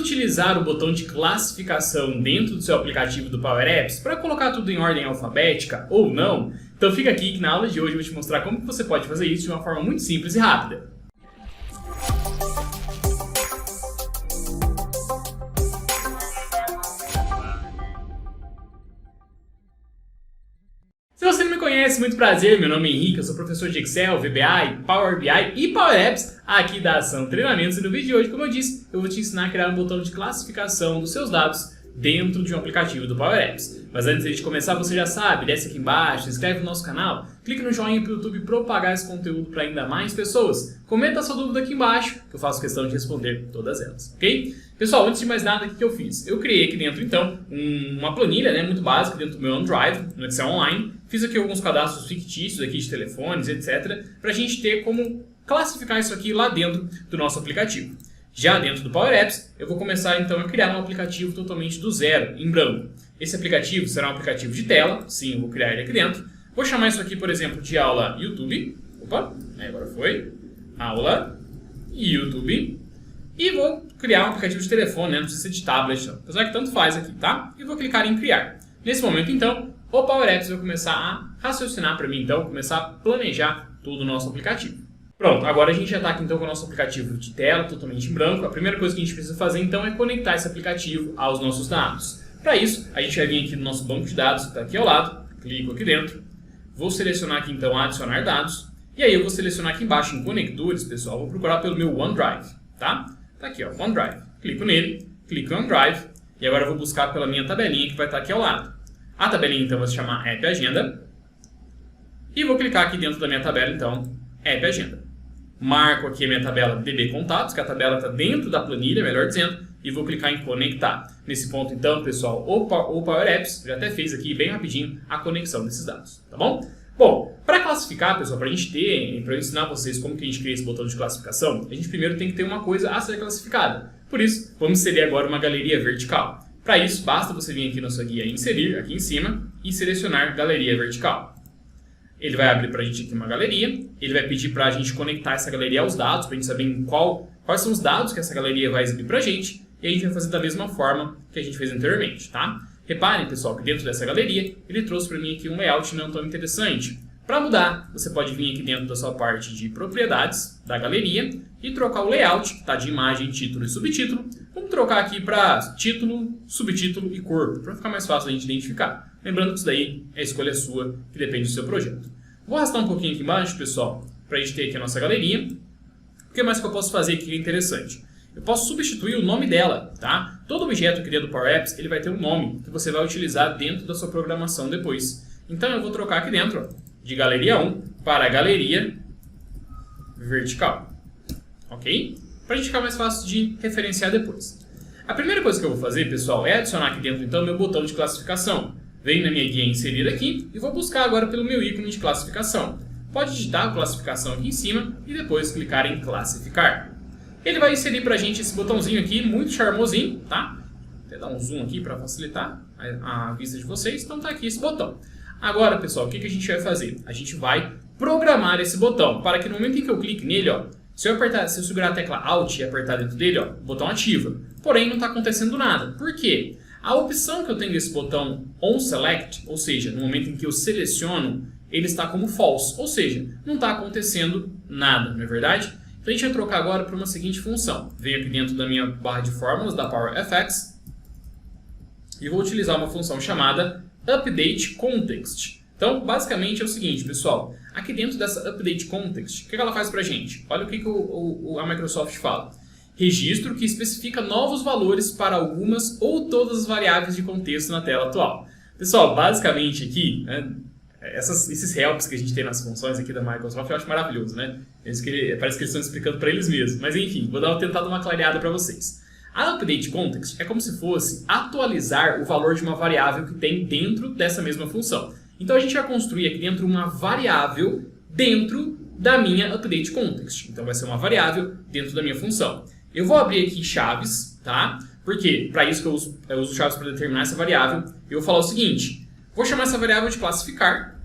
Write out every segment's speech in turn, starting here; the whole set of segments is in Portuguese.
utilizar o botão de classificação dentro do seu aplicativo do Power Apps para colocar tudo em ordem alfabética ou não? Então fica aqui que na aula de hoje eu vou te mostrar como você pode fazer isso de uma forma muito simples e rápida. Se você não me conhece, muito prazer, meu nome é Henrique, eu sou professor de Excel, VBA, Power BI e Power Apps aqui da Ação Treinamentos, e no vídeo de hoje, como eu disse, eu vou te ensinar a criar um botão de classificação dos seus dados dentro de um aplicativo do Power Apps. Mas antes de começar, você já sabe, desce aqui embaixo, se inscreve no nosso canal, clique no joinha para o YouTube propagar esse conteúdo para ainda mais pessoas. Comenta a sua dúvida aqui embaixo, que eu faço questão de responder todas elas, ok? Pessoal, antes de mais nada, o que eu fiz? Eu criei aqui dentro, então, uma planilha muito básica dentro do meu OneDrive, no Excel Online. Fiz aqui alguns cadastros fictícios aqui de telefones, etc., para a gente ter como classificar isso aqui lá dentro do nosso aplicativo. Já dentro do Power Apps, eu vou começar então a criar um aplicativo totalmente do zero, em branco. Esse aplicativo será um aplicativo de tela, sim, eu vou criar ele aqui dentro. Vou chamar isso aqui, por exemplo, de aula YouTube. Opa, agora foi. Aula YouTube. E vou criar um aplicativo de telefone, não precisa ser de tablet, não. Apesar que tanto faz aqui, tá? E vou clicar em criar. Nesse momento, então, o Power Apps vai começar a raciocinar para mim, então, começar a planejar todo o nosso aplicativo. Pronto, agora a gente já está aqui então com o nosso aplicativo de tela, totalmente em branco. A primeira coisa que a gente precisa fazer então é conectar esse aplicativo aos nossos dados. Para isso, a gente vai vir aqui no nosso banco de dados, que está aqui ao lado, clico aqui dentro, vou selecionar aqui então adicionar dados, e aí eu vou selecionar aqui embaixo em conectores, pessoal, vou procurar pelo meu OneDrive, tá? Tá aqui, ó, OneDrive. Clico nele, clico em OneDrive, e agora eu vou buscar pela minha tabelinha que vai estar aqui ao lado. A tabelinha então vai se chamar App Agenda, e vou clicar aqui dentro da minha tabela então, App Agenda. Marco aqui a minha tabela DB Contatos, que a tabela está dentro da planilha, melhor dizendo, e vou clicar em Conectar. Nesse ponto, então, pessoal, o Power Apps já até fez aqui bem rapidinho a conexão desses dados, tá bom? Bom, para classificar, pessoal, para a gente ter, para eu ensinar vocês como que a gente cria esse botão de classificação, a gente primeiro tem que ter uma coisa a ser classificada. Por isso, vamos inserir agora uma galeria vertical. Para isso, basta você vir aqui na sua guia Inserir, aqui em cima, e selecionar Galeria Vertical. Ele vai abrir para a gente aqui uma galeria, ele vai pedir para a gente conectar essa galeria aos dados, para a gente saber quais são os dados que essa galeria vai exibir para a gente, e a gente vai fazer da mesma forma que a gente fez anteriormente, tá? Reparem, pessoal, que dentro dessa galeria, ele trouxe para mim aqui um layout não tão interessante. Para mudar, você pode vir aqui dentro da sua parte de propriedades da galeria e trocar o layout, que está de imagem, título e subtítulo. Vamos trocar aqui para título, subtítulo e corpo, para ficar mais fácil a gente identificar. Lembrando que isso daí é escolha sua, que depende do seu projeto. Vou arrastar um pouquinho aqui embaixo, pessoal, para a gente ter aqui a nossa galeria. O que mais que eu posso fazer aqui que é interessante? Eu posso substituir o nome dela, tá? Todo objeto criado do Power Apps, ele vai ter um nome que você vai utilizar dentro da sua programação depois. Então eu vou trocar aqui dentro, ó, de Galeria 1 para Galeria Vertical. Ok? Para a gente ficar mais fácil de referenciar depois. A primeira coisa que eu vou fazer, pessoal, é adicionar aqui dentro, então, meu botão de classificação. Venho na minha guia Inserir aqui e vou buscar agora pelo meu ícone de classificação. Pode digitar a classificação aqui em cima e depois clicar em Classificar. Ele vai inserir para a gente esse botãozinho aqui, muito charmosinho, tá? Vou até dar um zoom aqui para facilitar a vista de vocês. Então tá aqui esse botão. Agora, pessoal, o que a gente vai fazer? A gente vai programar esse botão para que no momento em que eu clique nele, ó, se eu segurar a tecla Alt e apertar dentro dele, ó, o botão ativa. Porém, não está acontecendo nada. Por quê? A opção que eu tenho desse botão OnSelect, ou seja, no momento em que eu seleciono, ele está como False, ou seja, não está acontecendo nada, não é verdade? Então a gente vai trocar agora para uma seguinte função. Venho aqui dentro da minha barra de fórmulas da PowerFX e vou utilizar uma função chamada Update Context. Então, basicamente é o seguinte, pessoal. Aqui dentro dessa Update Context, o que ela faz para a gente? Olha o que a Microsoft fala. Registro que especifica novos valores para algumas ou todas as variáveis de contexto na tela atual. Pessoal, basicamente aqui, né, esses helps que a gente tem nas funções aqui da Microsoft eu acho maravilhoso, né? Parece que eles estão explicando para eles mesmos. Mas enfim, vou tentar dar uma clareada para vocês. A Update Context é como se fosse atualizar o valor de uma variável que tem dentro dessa mesma função. Então a gente vai construir aqui dentro uma variável dentro da minha Update Context. Então vai ser uma variável dentro da minha função. Eu vou abrir aqui chaves, tá? Porque para isso que eu uso chaves para determinar essa variável. Eu vou falar o seguinte, vou chamar essa variável de classificar,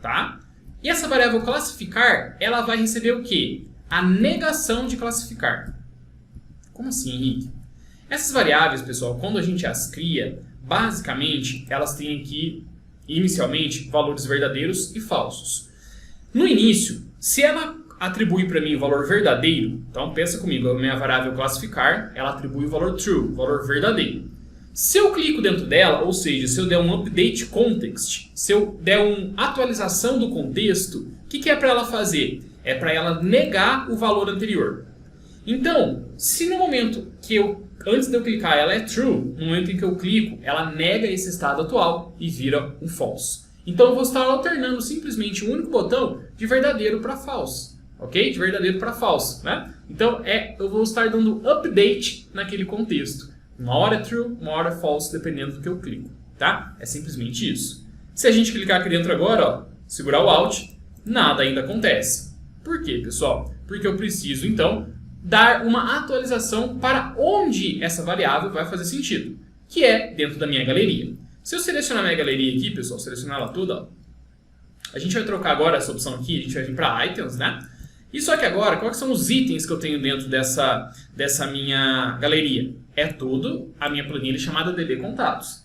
tá? E essa variável classificar, ela vai receber o quê? A negação de classificar. Como assim, Henrique? Essas variáveis, pessoal, quando a gente as cria, basicamente, elas têm aqui, inicialmente, valores verdadeiros e falsos. No início, se ela atribui para mim o valor verdadeiro, então pensa comigo, a minha variável classificar, ela atribui o valor true, o valor verdadeiro. Se eu clico dentro dela, ou seja, se eu der um update context, se eu der uma atualização do contexto, o que é para ela fazer? É para ela negar o valor anterior. Então, se no momento que antes de eu clicar, ela é true, no momento em que eu clico, ela nega esse estado atual e vira um false. Então eu vou estar alternando simplesmente um único botão de verdadeiro para false. Ok? De verdadeiro para false, né? Então eu vou estar dando update naquele contexto. Uma hora é true, uma hora é false, dependendo do que eu clico. Tá? É simplesmente isso. Se a gente clicar aqui dentro agora, ó, segurar o Alt, nada ainda acontece. Por quê, pessoal? Porque eu preciso, então, dar uma atualização para onde essa variável vai fazer sentido, que é dentro da minha galeria. Se eu selecionar minha galeria aqui, pessoal, selecionar ela toda, ó, a gente vai trocar agora essa opção aqui, a gente vai vir para Items, né? E só que agora, quais são os itens que eu tenho dentro dessa minha galeria? É tudo a minha planilha chamada DB Contatos.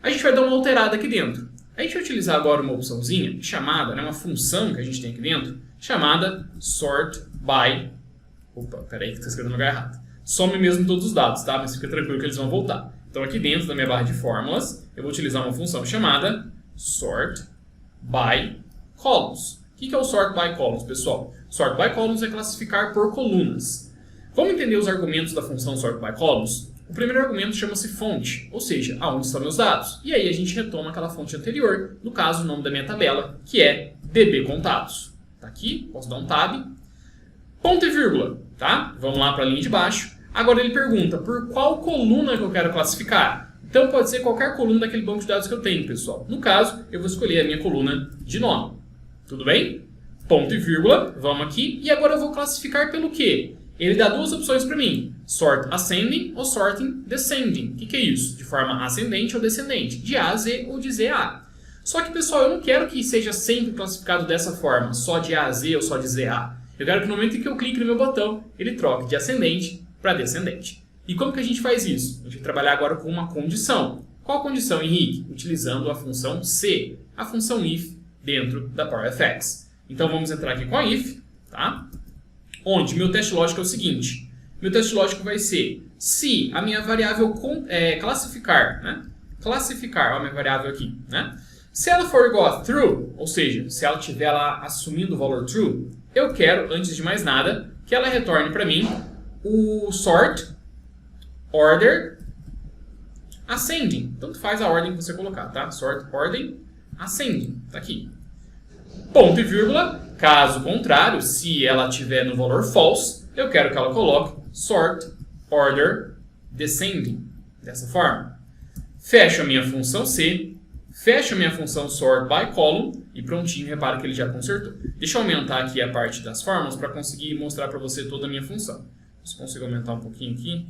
A gente vai dar uma alterada aqui dentro. A gente vai utilizar agora uma opçãozinha chamada, né, uma função que a gente tem aqui dentro, chamada Sort By. Opa, peraí que está escrevendo no lugar errado. Some mesmo todos os dados, tá? Mas fica tranquilo que eles vão voltar. Então aqui dentro da minha barra de fórmulas, eu vou utilizar uma função chamada Sort By Columns. O que é o Sort By Columns, pessoal? Sort By Columns é classificar por colunas. Vamos entender os argumentos da função Sort By Columns? O primeiro argumento chama-se fonte, ou seja, aonde estão meus dados. E aí a gente retoma aquela fonte anterior, no caso o nome da minha tabela, que é DB Contatos. Tá aqui, posso dar um tab. Ponto e vírgula, tá? Vamos lá para a linha de baixo. Agora ele pergunta por qual coluna que eu quero classificar. Então pode ser qualquer coluna daquele banco de dados que eu tenho, pessoal. No caso, eu vou escolher a minha coluna de nome. Tudo bem? Ponto e vírgula, vamos aqui. E agora eu vou classificar pelo quê? Ele dá duas opções para mim. Sort Ascending ou Sorting Descending. O que é isso? De forma ascendente ou descendente. De A a Z ou de Z a A. Só que, pessoal, eu não quero que seja sempre classificado dessa forma. Só de A a Z ou só de Z a A. Eu quero que no momento em que eu clique no meu botão, ele troque de ascendente para descendente. E como que a gente faz isso? A gente vai trabalhar agora com uma condição. Qual condição, Henrique? Utilizando a função se, a função if, dentro da PowerFX. Então vamos entrar aqui com a if, tá? Onde meu teste lógico é o seguinte. Meu teste lógico vai ser se a minha variável classificar, né? Classificar, ó, a minha variável aqui, né? Se ela for igual a true, ou seja, se ela estiver lá assumindo o valor true, eu quero, antes de mais nada, que ela retorne para mim o sort order ascending. Tanto faz a ordem que você colocar, tá? Sort ordem ascending, tá aqui. Ponto e vírgula, caso contrário, se ela estiver no valor false, eu quero que ela coloque sort order descending, dessa forma. Fecho a minha função C, fecho a minha função sort by column e prontinho, repara que ele já consertou. Deixa eu aumentar aqui a parte das fórmulas para conseguir mostrar para você toda a minha função. Se consigo aumentar um pouquinho aqui.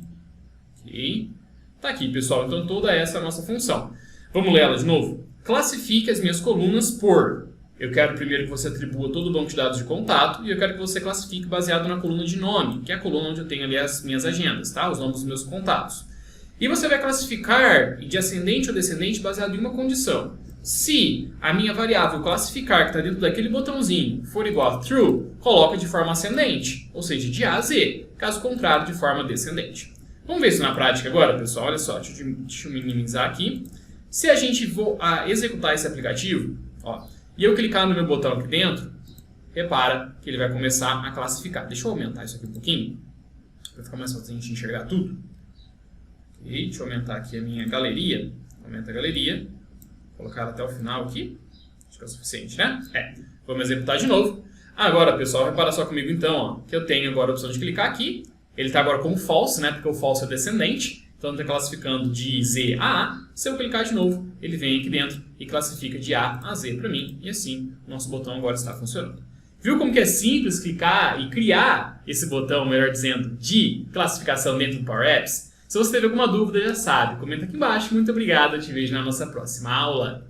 Ok. Tá aqui, pessoal. Então toda essa é a nossa função. Vamos ler ela de novo? Classifique as minhas colunas por... Eu quero primeiro que você atribua todo o banco de dados de contato e eu quero que você classifique baseado na coluna de nome, que é a coluna onde eu tenho ali as minhas agendas, tá? Os nomes dos meus contatos. E você vai classificar de ascendente ou descendente baseado em uma condição. Se a minha variável classificar, que está dentro daquele botãozinho, for igual a true, coloca de forma ascendente, ou seja, de A a Z. Caso contrário, de forma descendente. Vamos ver isso na prática agora, pessoal? Olha só, deixa eu minimizar aqui. Se a gente for executar esse aplicativo, ó, e eu clicar no meu botão aqui dentro, repara que ele vai começar a classificar. Deixa eu aumentar isso aqui um pouquinho, para ficar mais fácil a gente enxergar tudo. Okay, deixa eu aumentar aqui a minha galeria. Aumenta a galeria. Vou colocar ela até o final aqui. Acho que é o suficiente, né? Vamos executar de novo. Agora, pessoal, repara só comigo então, ó, que eu tenho agora a opção de clicar aqui. Ele está agora como false, né? Porque o false é descendente. Então ele está classificando de Z a A. Se eu clicar de novo, ele vem aqui dentro e classifica de A a Z para mim. E assim, o nosso botão agora está funcionando. Viu como que é simples clicar e criar esse botão, melhor dizendo, de classificação dentro do Power Apps? Se você teve alguma dúvida, já sabe. Comenta aqui embaixo. Muito obrigado. Eu te vejo na nossa próxima aula.